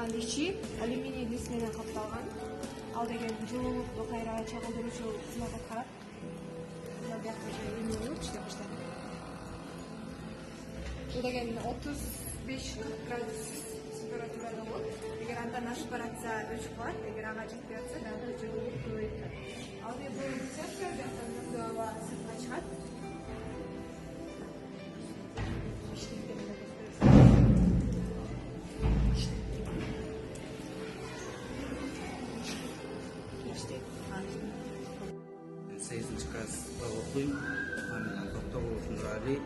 Анан ичи алюминий лист менен капталган. Ал деген жылуулукту кайра чагылдыруучу кызматка. Мына бияка эмнелерчи деп баштайм. Бул деген 35-40 градус температурада болот. Эгер андан ашып баратса өчүп калат, эгер ага жетпей атса дагы жылуулук көбөйүп калат. Ал эми бул рецептор жактан мыкты аба сыртка чыгат. Сегизинчи класста окуйм. Мен Токтогулов Нурали.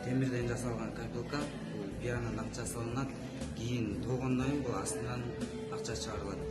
Темирден жасалган копилка. Бул биранын акчасы алынат. Кийин болгондон кийин бул астынан акча чыгарылат.